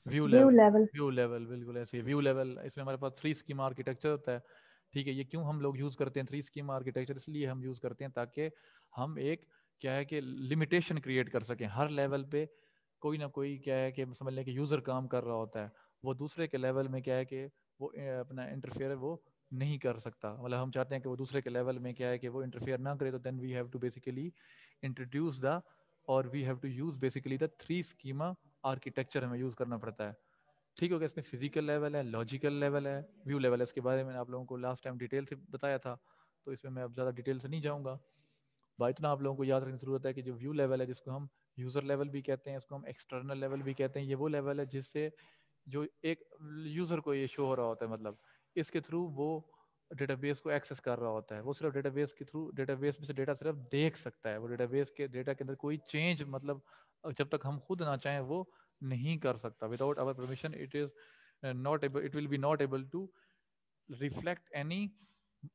View view level, level. View level बिल्कुल ऐसे ही view level. इसमें हमारे पास 3 स्कीमा आर्किटेक्चर होता है। ठीक है, ये क्यों हम लोग यूज़ करते हैं 3 स्कीमा आर्किटेक्चर? इसलिए हम यूज़ करते हैं ताकि हम एक क्या है कि लिमिटेशन क्रिएट कर सकें। हर लेवल पे कोई ना कोई क्या है कि समझ लें कि यूज़र काम कर रहा होता है, वो दूसरे के लेवल में क्या है कि वो अपना इंटरफेयर वो नहीं कर सकता। मतलब हम चाहते हैं कि वो दूसरे के लेवल में क्या है कि वो इंटरफेयर ना करे, तो then we have to basically introduce the और we have to use basically the 3 schema architecture हमें यूज़ करना पड़ता है। ठीक हो गया। इसमें फिजिकल लेवल है, लॉजिकल लेवल है, व्यू लेवल है। इसके बारे में आप लोगों को लास्ट टाइम डिटेल से बताया था, तो इसमें मैं अब ज़्यादा डिटेल से नहीं जाऊँगा। भाई इतना आप लोगों को याद रखने की जरूरत है कि जो व्यू लेवल है, जिसको हम यूज़र लेवल भी कहते हैं, इसको हम एक्सटर्नल लेवल भी कहते हैं, ये वो लेवल है जिससे जो एक यूज़र को ये शो हो रहा होता है, मतलब इसके थ्रू वो डेटाबेस को एक्सेस कर रहा होता है। वो सिर्फ डेटाबेस के थ्रू, डेटाबेस में से डेटा सिर्फ देख सकता है। वो डेटाबेस के डेटा के अंदर कोई चेंज, मतलब जब तक हम खुद ना चाहें वो नहीं कर सकता। Without our permission it is not able, it will be not able to reflect any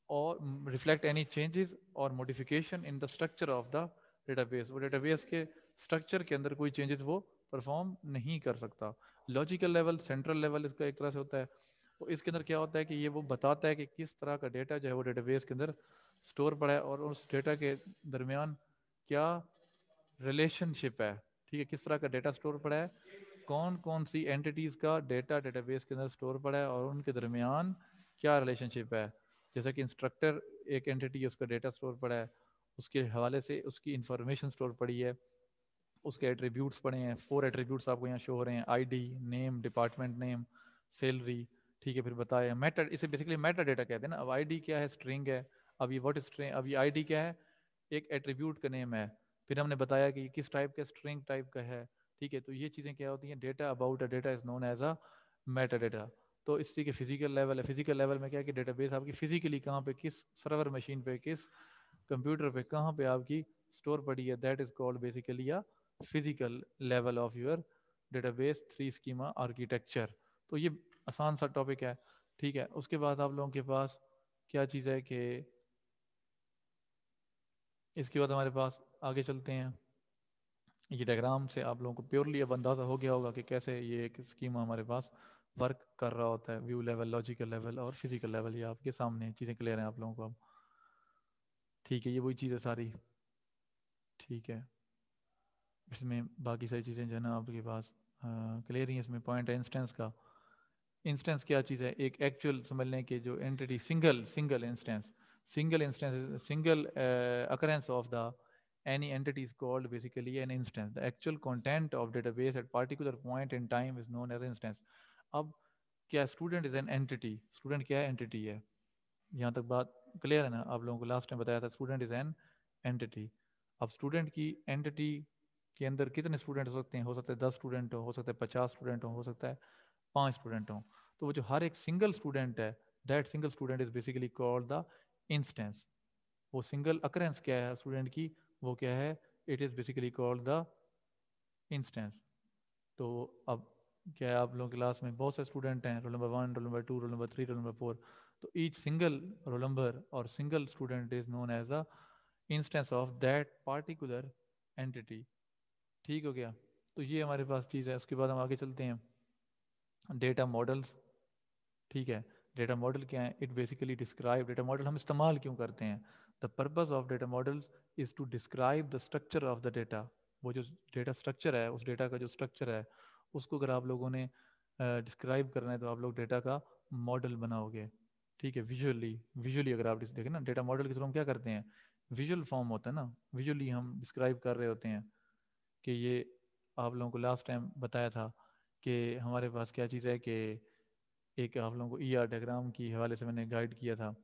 or reflect any changes or modification in the structure of the database। वो database के structure के अंदर कोई changes वो परफॉर्म नहीं कर सकता। Logical level, central level इसका एक तरह से होता है। तो इसके अंदर क्या होता है कि ये वो बताता है कि किस तरह का डेटा जो है वो डेटाबेस के अंदर स्टोर पड़ा है और उस डेटा के दरमियान क्या रिलेशनशिप है। ठीक है, किस तरह का डेटा स्टोर पड़ा है, कौन कौन सी एंटिटीज का डेटा डेटाबेस के अंदर स्टोर पड़ा है और उनके दरमियान क्या रिलेशनशिप है। जैसे कि इंस्ट्रक्टर एक एंटिटी है, उसका डेटा स्टोर पड़ा है, उसके हवाले से उसकी इंफॉर्मेशन स्टोर पड़ी है, उसके एट्रीब्यूट्स पड़े हैं। 4 एट्रीब्यूट्स आपको यहाँ शो हो रहे हैं, ID, name, department name, salary. ठीक है, फिर बताया मेटा, इसे बेसिकली मेटा डेटा कहते हैं ना। अब आईडी क्या है, स्ट्रिंग है। अब ये व्हाट स्ट्रिंग, अब ये आईडी क्या है, एक एट्रीब्यूट का नेम है। फिर हमने बताया कि किस टाइप का, स्ट्रिंग टाइप का है। ठीक है, तो ये चीज़ें क्या होती हैं, data about a data is known as a meta data. तो इसी के फिजिकल लेवल है। फिजिकल लेवल में क्या है कि डेटाबेस आपकी फिजिकली कहाँ पे, किस सर्वर मशीन पे, किस कंप्यूटर पे, कहाँ पे आपकी स्टोर पड़ी है, that is called basically a physical level of your database 3 schema architecture. तो ये आसान सा टॉपिक है। ठीक है, उसके बाद आप लोगों के पास क्या चीज़ है कि इसके बाद हमारे पास आगे चलते हैं। ये डायग्राम से आप लोगों को प्योरली अब अंदाज़ा हो गया होगा कि कैसे ये एक स्कीमा हमारे पास वर्क कर रहा होता है। व्यू लेवल, लॉजिकल लेवल और फिजिकल लेवल, ये आपके सामने चीज़ें क्लियर हैं आप लोगों को अब। ठीक है, ये वही चीज़ है सारी। ठीक है, इसमें बाकी सारी चीज़ें जो है ना आपके पास क्लियर ही है। इसमें पॉइंट है इंस्टेंस का। इंस्टेंस क्या चीज़ है, एक एक्चुअल समझ लें कि जो entity, single single instance, single occurrence of the any entity is called basically an instance। The actual content of database at particular point in time is known as instance। अब क्या student is an entity, student क्या है, entity है। यहाँ तक बात clear है ना? आप लोगों को लास्ट टाइम बताया था स्टूडेंट इज एन एंटिटी। अब स्टूडेंट की एंटिटी के अंदर कितने स्टूडेंट हो सकते हैं? हो सकते हैं 10 स्टूडेंट हो सकता है 50 स्टूडेंट हो सकता है 5 स्टूडेंट हो। तो वो जो हर एक सिंगल स्टूडेंट है, that single student is basically called the instance. वो सिंगल अकरेंस क्या है स्टूडेंट की, वो क्या है, it is basically called the instance. तो अब क्या है, आप लोगों की क्लास में बहुत से स्टूडेंट हैं, roll number 1, roll number 2, roll number 3, roll number 4। तो ईच सिंगल रोल नंबर और single student is known as the instance of that particular entity. ठीक हो गया? तो ये हमारे पास चीज़ है। उसके बाद हम आगे चलते हैं, डेटा मॉडल्स। ठीक है, डेटा मॉडल क्या है? It basically describe, data model हम इस्तेमाल क्यों करते हैं? The purpose of data models is to describe the structure of the data. वो जो डेटा स्ट्रक्चर है, उस डेटा का जो स्ट्रक्चर है, उसको अगर आप लोगों ने डिस्क्राइब करना है तो आप लोग डेटा का मॉडल बनाओगे। ठीक है, विजुअली, विजुअली अगर आप देखें ना, डेटा मॉडल के थ्रू हम क्या करते हैं, विजुअल फॉर्म होता है ना, विजुअली हम डिस्क्राइब कर रहे होते हैं कि ये आप लोगों को लास्ट टाइम बताया था कि हमारे पास क्या चीज़ है कि एक आप लोगों को ER डायग्राम की हवाले से मैंने गाइड किया था।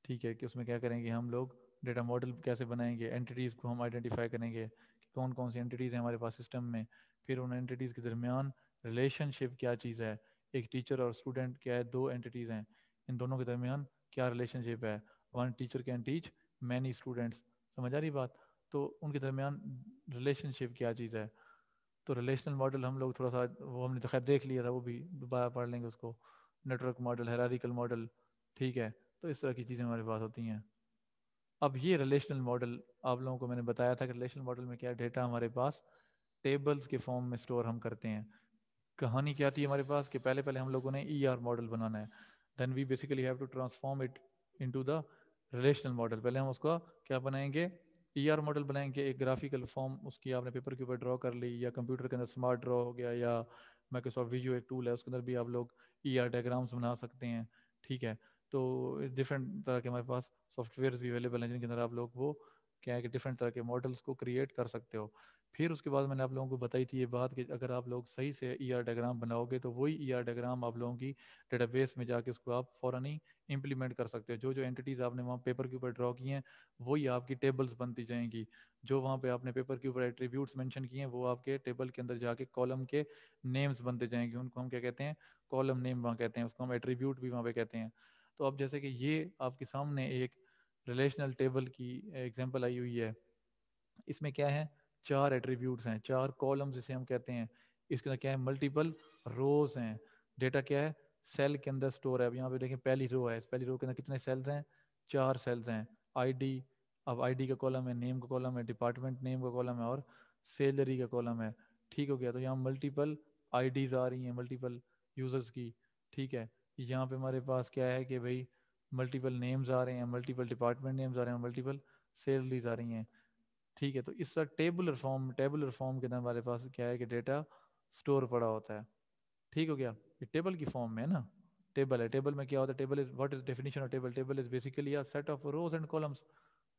ठीक है, कि उसमें क्या करेंगे हम लोग, डेटा मॉडल कैसे बनाएंगे, एंटिटीज़ को हम आइडेंटिफाई करेंगे कि कौन कौन सी एंटिटीज़ हैं हमारे पास सिस्टम में। फिर उन एंटिटीज़ के दरमियान रिलेशनशिप क्या चीज़ है, एक टीचर और स्टूडेंट क्या है, 2 एंटिटीज़ हैं, इन दोनों के दरमियान क्या रिलेशनशिप है। One teacher can teach many students, समझ आ रही बात? तो उनके दरमियान रिलेशनशिप क्या चीज़ है। तो रिलेशनल मॉडल हम लोग थोड़ा सा, वो हमने तो खैर देख लिया था, वो भी दोबारा पढ़ लेंगे उसको। Network model, hierarchical model. ठीक है, तो इस तरह की चीज़ें हमारे पास होती हैं। अब ये रिलेशनल मॉडल आप लोगों को मैंने बताया था कि रिलेशनल मॉडल में क्या, डेटा हमारे पास टेबल्स के फॉर्म में स्टोर हम करते हैं। कहानी क्या थी हमारे पास कि पहले पहले हम लोगों ने ER मॉडल बनाना है, then we basically have to transform it into the relational model. पहले हम उसका क्या बनाएंगे, ER मॉडल बनाएंगे, एक ग्राफिकल फॉर्म उसकी आपने पेपर के ऊपर ड्रॉ कर ली, या कंप्यूटर के अंदर स्मार्ट ड्रॉ हो गया, या माइक्रोसॉफ्ट विजुअल एक टूल है उसके अंदर भी आप लोग ER डायग्राम्स बना सकते हैं। ठीक है, तो डिफरेंट तरह के हमारे पास सॉफ्टवेयर भी अवेलेबल हैं जिनके अंदर आप लोग वो क्या है कि डिफरेंट तरह के मॉडल्स को क्रिएट कर सकते हो। फिर उसके बाद मैंने आप लोगों को बताई थी ये बात कि अगर आप लोग सही से ER डायग्राम बनाओगे तो वही ER डायग्राम आप लोगों की डेटाबेस में जाके उसको आप फ़ौरन ही इंप्लीमेंट कर सकते हो। जो जो एंटिटीज़ आपने वहाँ पेपर के ऊपर ड्रॉ की हैं वही आपकी टेबल्स बनती जाएंगी। जो वहाँ पे आपने पेपर के ऊपर एट्रीब्यूट्स मेंशन किए हैं वो आपके टेबल के अंदर जाके कॉलम के नेम्स बनते जाएंगे। उनको हम क्या कहते हैं, कॉलम नेम वहाँ कहते हैं, उसको हम एट्रीब्यूट भी वहाँ पे कहते हैं। तो अब जैसे कि ये आपके सामने एक रिलेशनल टेबल की एग्जांपल आई हुई है। इसमें क्या है, 4 एट्रीब्यूट्स हैं, 4 कॉलम्स जिसे हम कहते हैं। इसके अंदर क्या है, मल्टीपल रोज हैं। डेटा क्या है, सेल के अंदर स्टोर है। अब यहाँ पे देखें पहली रो है, इस पहली रो के अंदर कितने सेल्स हैं, 4 सेल्स हैं। आईडी, अब आईडी का कॉलम है, नेम का कॉलम है, डिपार्टमेंट नेम का कॉलम है और सैलरी का कॉलम है। ठीक हो गया, तो यहाँ मल्टीपल आईडीज आ रही हैं मल्टीपल यूजर्स की। ठीक है, यहाँ पे हमारे पास क्या है कि भाई मल्टीपल नेम्स आ रहे हैं, मल्टीपल डिपार्टमेंट नेम्स आ रहे हैं, मल्टीपल सैलरीज आ रही हैं। ठीक है, तो इस तरह टेबुलर फॉर्म के अंदर हमारे पास क्या है कि डेटा स्टोर पड़ा होता है। ठीक हो गया, ये टेबल की फॉर्म में है ना। टेबल है, टेबल में क्या होता है, table is what is definition of table, table is basically a set of rows and columns.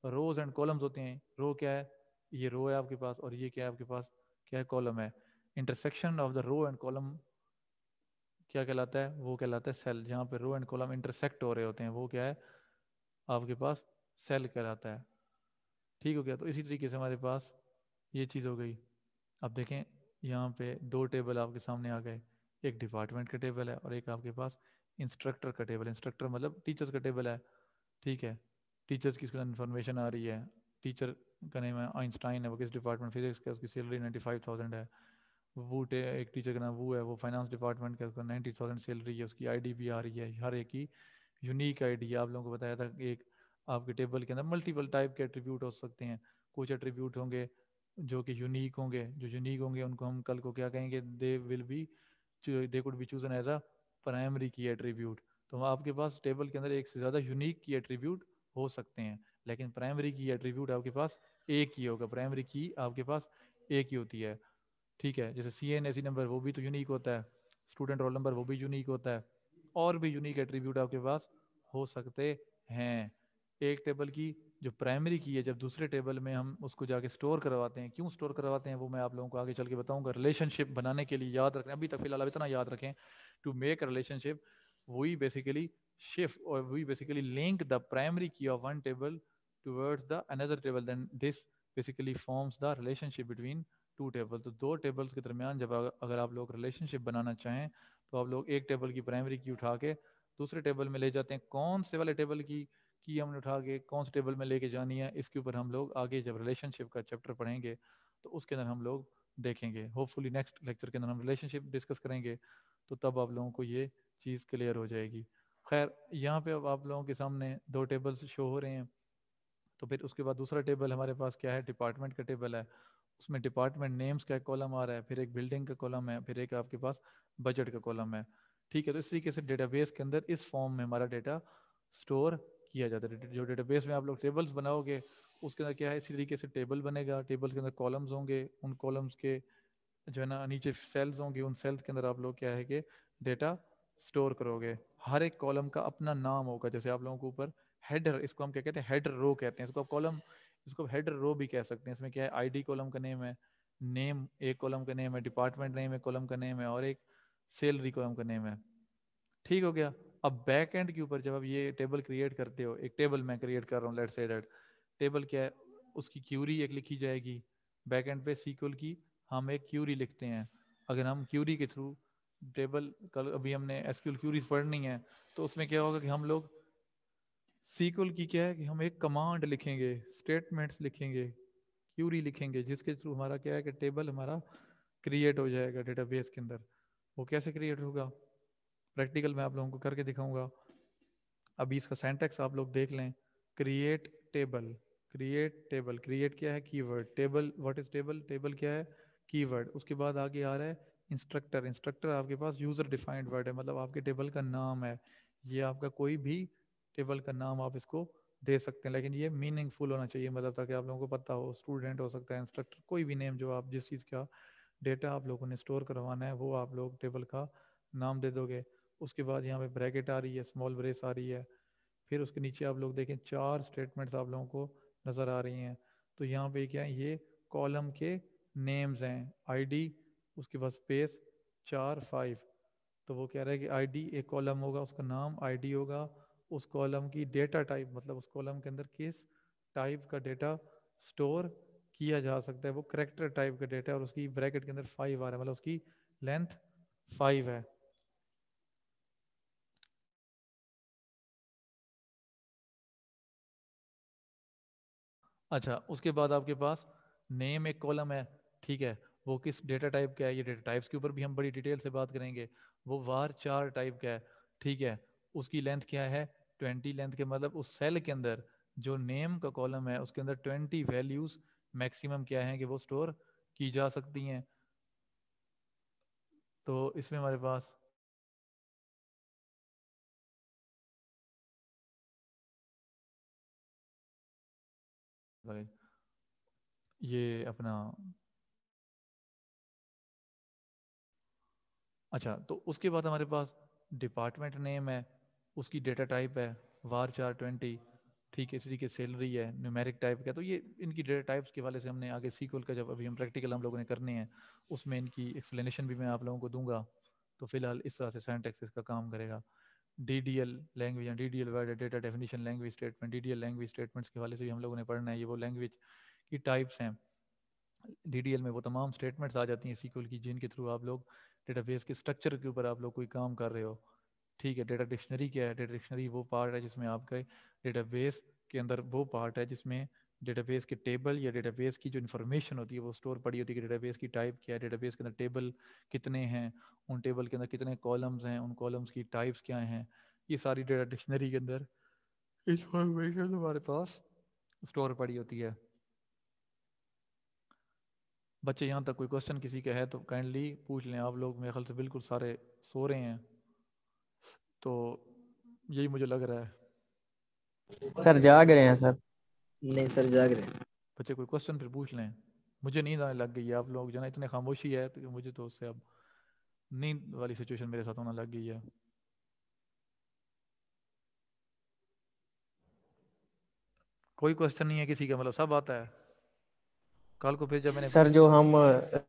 Rows and columns होते हैं। रो क्या है, ये रो है आपके पास, और ये क्या है आपके पास, क्या है, कॉलम है। Intersection of the row and column क्या कहलाता है, वो कहलाता है सेल। जहाँ पे रो एंड कॉलम इंटरसेक्ट हो रहे होते हैं वो क्या है आपके पास, सेल कहलाता है। ठीक हो गया, तो इसी तरीके से हमारे पास ये चीज़ हो गई। अब देखें यहाँ पे 2 टेबल आपके सामने आ गए, एक डिपार्टमेंट का टेबल है और एक आपके पास इंस्ट्रक्टर का टेबल। इंस्ट्रक्टर मतलब टीचर्स का टेबल है। ठीक है, टीचर्स की इन्फॉर्मेशन आ रही है। टीचर का नेम है आइंस्टाइन है, वो किस डिपार्टमेंट, फिजिक्स का, उसकी सैलरी 95,000 है। एक टीचर का नाम वो है, वो फाइनेंस डिपार्टमेंट का, उसका 90,000 सैलरी है, उसकी आईडी भी आ रही है। हर एक की यूनिक आईडी है। आप लोगों को बताया था कि एक आपके टेबल के अंदर मल्टीपल टाइप के एट्रीब्यूट हो सकते हैं। कुछ एट्रीब्यूट होंगे जो कि यूनिक होंगे, जो यूनिक होंगे उनको हम कल को क्या कहेंगे, they could be chosen as a primary key attribute. तो आपके पास टेबल के अंदर एक से ज़्यादा यूनिक की एट्रीब्यूट हो सकते हैं, लेकिन प्राइमरी की एट्रीब्यूट आपके पास एक ही होगा। प्राइमरी की आपके पास एक ही होती है। ठीक है, जैसे CNSE नंबर वो भी तो यूनिक होता है, स्टूडेंट रोल नंबर वो भी यूनिक होता है, और भी यूनिक एट्रीब्यूट आपके पास हो सकते हैं। एक टेबल की जो प्राइमरी की है, जब दूसरे टेबल में हम उसको जाके स्टोर करवाते हैं, क्यों स्टोर करवाते हैं वो मैं आप लोगों को आगे चल के बताऊंगा। रिलेशनशिप बनाने के लिए याद रखना, अभी तक फिलहाल अब इतना याद रखें, to make relationship we basically shift और we basically link the primary key of one table towards the another table, then this basically forms the relationship between 2 table. तो 2 टेबल्स के दरमियान जब अगर आप लोग रिलेशनशिप बनाना चाहें तो आप लोग एक टेबल की प्राइमरी की उठा के दूसरे टेबल में ले जाते हैं। कौन से वाले टेबल की हमने उठा के कौन से टेबल में लेके जानी है, इसके ऊपर हम लोग आगे जब रिलेशनशिप का चैप्टर पढ़ेंगे तो उसके अंदर हम लोग देखेंगे। होपफुली नेक्स्ट लेक्चर के अंदर हम रिलेशनशिप डिस्कस करेंगे, तो तब आप लोगों को ये चीज़ क्लियर हो जाएगी। खैर, यहाँ पे अब आप लोगों के सामने 2 टेबल्स शो हो रहे हैं। तो फिर उसके बाद दूसरा टेबल हमारे पास क्या है, डिपार्टमेंट का टेबल है। उसमें डिपार्टमेंट नेम्स का एक कॉलम आ रहा है, फिर एक बिल्डिंग का कॉलम है, फिर एक आपके पास बजट का कॉलम है। ठीक है, तो इस तरीके से डेटाबेस के अंदर इस फॉर्म में हमारा डेटा स्टोर किया जाता है। जो डेटाबेस में आप लोग टेबल्स बनाओगे उसके अंदर क्या है, इसी तरीके से टेबल बनेगा। टेबल के अंदर कॉलम्स होंगे, उन कॉलम्स के जो है ना नीचे सेल्स होंगे, उन सेल्स के अंदर आप लोग क्या है कि डेटा स्टोर करोगे। हर एक कॉलम का अपना नाम होगा। जैसे आप लोगों को ऊपर हेडर, इसको हम क्या कहते हैं, हेडर रो कहते हैं इसको। आप कॉलम, इसको हेडर रो भी कह सकते हैं। इसमें क्या है, आईडी कॉलम का नेम है, नेम एक कॉलम का नेम है, डिपार्टमेंट नेम एक कॉलम का नेम है, और एक सैलरी कॉलम का नेम है। ठीक हो गया। अब बैक एंड के ऊपर जब आप ये टेबल क्रिएट करते हो, एक टेबल मैं क्रिएट कर रहा हूँ, लेट्स से दैट टेबल क्या है, उसकी क्यूरी एक लिखी जाएगी। बैक एंड पे सीक्वल की हम एक क्यूरी लिखते हैं। अगर हम क्यूरी के थ्रू टेबल, कल अभी हमने एसक्यूएल क्यूरीज पढ़नी है, तो उसमें क्या होगा कि हम लोग सीक्वल की क्या है कि हम एक कमांड लिखेंगे, स्टेटमेंट्स लिखेंगे, क्यूरी लिखेंगे, जिसके थ्रू हमारा क्या है कि टेबल हमारा क्रिएट हो जाएगा डेटाबेस के अंदर। वो कैसे क्रिएट होगा, प्रैक्टिकल मैं आप लोगों को करके दिखाऊंगा। अभी इसका सिंटैक्स आप लोग देख लें। Create table, create table, create क्या है, keyword, table what is table, table क्या है, कीवर्ड। उसके बाद आगे आ रहा है इंस्ट्रक्टर, इंस्ट्रक्टर आपके पास यूजर डिफाइंड वर्ड है, मतलब आपके टेबल का नाम है, ये आपका कोई भी टेबल का नाम आप इसको दे सकते हैं, लेकिन ये मीनिंगफुल होना चाहिए, मतलब ताकि आप लोगों को पता हो। स्टूडेंट हो सकता है, इंस्ट्रक्टर, कोई भी नेम जो आप जिस चीज़ का डेटा आप लोगों ने स्टोर करवाना है वो आप लोग टेबल का नाम दे दोगे। उसके बाद यहाँ पे ब्रैकेट आ रही है, स्मॉल ब्रेस आ रही है, फिर उसके नीचे आप लोग देखें 4 स्टेटमेंट्स आप लोगों को नज़र आ रही हैं। तो यहाँ पे क्या है, ये कॉलम के नेम्स हैं, आईडी, उसके बाद स्पेस 4 5। तो वो कह रहा है कि आईडी एक कॉलम होगा, उसका नाम आईडी होगा, उस कॉलम की डेटा टाइप, मतलब उस कॉलम के अंदर किस टाइप का डेटा स्टोर किया जा सकता है, वो करेक्टर टाइप का डेटा है, और उसकी ब्रैकेट के अंदर 5 आ रहा है, मतलब उसकी लेंथ 5 है। अच्छा, उसके बाद आपके पास नेम एक कॉलम है, ठीक है, वो किस डेटा टाइप का है, ये डेटा टाइप्स के ऊपर भी हम बड़ी डिटेल से बात करेंगे। वो वार 4 टाइप का है, ठीक है, उसकी लेंथ क्या है 20 लेंथ के, मतलब उस सेल के अंदर जो नेम का कॉलम है उसके अंदर 20 वैल्यूज मैक्सिमम क्या है कि वो स्टोर की जा सकती हैं। तो इसमें हमारे पास ये अपना, अच्छा, तो उसके बाद हमारे पास डिपार्टमेंट नेम है, उसकी डेटा टाइप है वार 420, ठीक है, इसी की सैलरी है न्यूमेरिक टाइप का। तो ये इनकी डेटा टाइप्स के वाले से हमने आगे सीक्वल का जब अभी हम प्रैक्टिकल हम लोगों ने करने हैं उसमें इनकी एक्सप्लेनेशन भी मैं आप लोगों को दूंगा। तो फिलहाल इस तरह से सिंटैक्स इसका काम करेगा। डीडीएल लैंग्वेज या DDL word data definition language statement, DDL language statements के वाले से भी हम लोगों ने पढ़ना है। ये वो लैंग्वेज की टाइप्स हैं। डीडीएल में वो तमाम स्टेटमेंट्स आ जाती हैं सीक्वल की जिनके थ्रू आप लोग डेटाबेस के स्ट्रक्चर के ऊपर आप लोग कोई काम कर रहे हो, ठीक है। डेटा डिक्शनरी क्या है, डेटा डिक्शनरी वो पार्ट है जिसमें आपका डेटाबेस के अंदर वो पार्ट है जिसमें डेटाबेस के टेबल या डेटाबेस की जो इन्फॉर्मेशन होती है वो स्टोर पड़ी होती है कि डेटाबेस की टाइप क्या है, डेटाबेस के अंदर टेबल कितने हैं, उन टेबल के अंदर कितने कॉलम्स हैं, उन कॉलम्स की टाइप्स क्या हैं, ये सारी डेटा डिक्शनरी के अंदर इंफॉर्मेशन हमारे पास स्टोर पड़ी होती है। बच्चे यहाँ तक कोई क्वेश्चन किसी का है तो काइंडली पूछ लें। आप लोग मेरे ख्याल से बिल्कुल सारे सो रहे हैं, तो यही मुझे लग रहा है। सर जाग रहे हैं सर। नहीं सर, जाग रहे हैं। बच्चे कोई क्वेश्चन फिर पूछ लें, मुझे नींद आने लग गई है। आप लोग जना इतने खामोशी है तो मुझे तो उससे अब नींद वाली सिचुएशन मेरे साथ होने लग गई है। कोई क्वेश्चन नहीं है किसी का, मतलब सब आता है। कल को फिर जब मैंने सर जो हम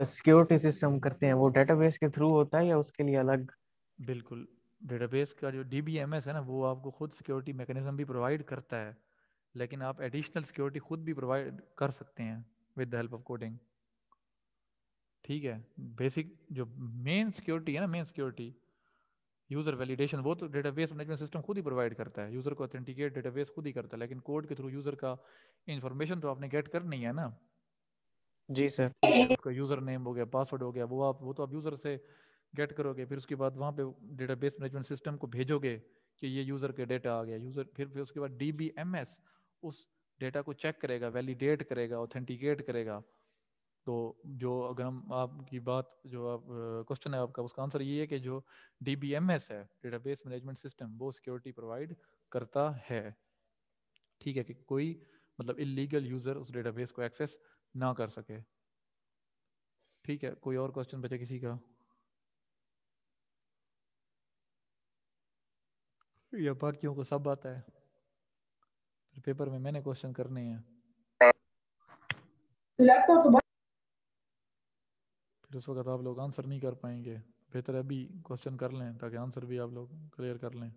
सिक्योरिटी सिस्टम करते हैं वो डेटाबेस के थ्रू होता है या उसके लिए अलग? बिल्कुल, डेटाबेस का जो डीबीएमएस है ना वो आपको खुद सिक्योरिटी मैकेनिज्म भी प्रोवाइड करता है, लेकिन आप एडिशनल सिक्योरिटी खुद भी प्रोवाइड कर सकते हैं with the help of coding, ठीक है। बेसिक जो मेन सिक्योरिटी है ना, मेन सिक्योरिटी यूजर वैलिडेशन, वो तो डेटाबेस मैनेजमेंट सिस्टम खुद ही प्रोवाइड करता है, यूजर को ऑथेंटिकेट डेटाबेस खुद ही करता है, लेकिन कोड के थ्रू यूजर का इंफॉर्मेशन तो आपने गेट करनी है ना, जी सर। ठीक है। उसका यूजर नेम हो गया, पासवर्ड हो गया, वो तो आप यूजर से गेट करोगे, फिर उसके बाद वहाँ पे डेटाबेस मैनेजमेंट सिस्टम को भेजोगे कि ये यूजर के डेटा आ गया, यूजर फिर उसके बाद डीबीएमएस उस डेटा को चेक करेगा, वैलिडेट करेगा, ऑथेंटिकेट करेगा। तो जो अगर हम आपकी बात जो आप क्वेश्चन है आपका, उसका आंसर ये है कि जो डीबीएमएस है डेटाबेस मैनेजमेंट सिस्टम वो सिक्योरिटी प्रोवाइड करता है, ठीक है, कि कोई मतलब इलीगल यूजर उस डेटाबेस को एक्सेस ना कर सके, ठीक है। कोई और क्वेश्चन बचे किसी का, या बाकियों को सब आता है? फिर पेपर में मैंने क्वेश्चन करने हैं, फिर उस वक्त आप लोग आंसर नहीं कर पाएंगे। बेहतर है अभी क्वेश्चन कर लें ताकि आंसर भी आप लोग क्लियर कर लें।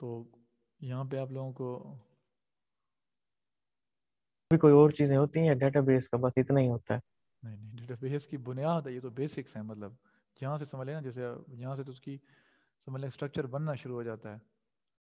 तो यहाँ पे आप लोगों को भी कोई और चीजें होती हैं या डेटाबेस का बस इतना ही होता है? नहीं नहीं, डेटाबेस की बुनियाद है, ये तो बेसिक्स हैं, मतलब यहाँ से समझ लेना, जैसे यहाँ से तो उसकी समझ लें स्ट्रक्चर बनना शुरू हो जाता है।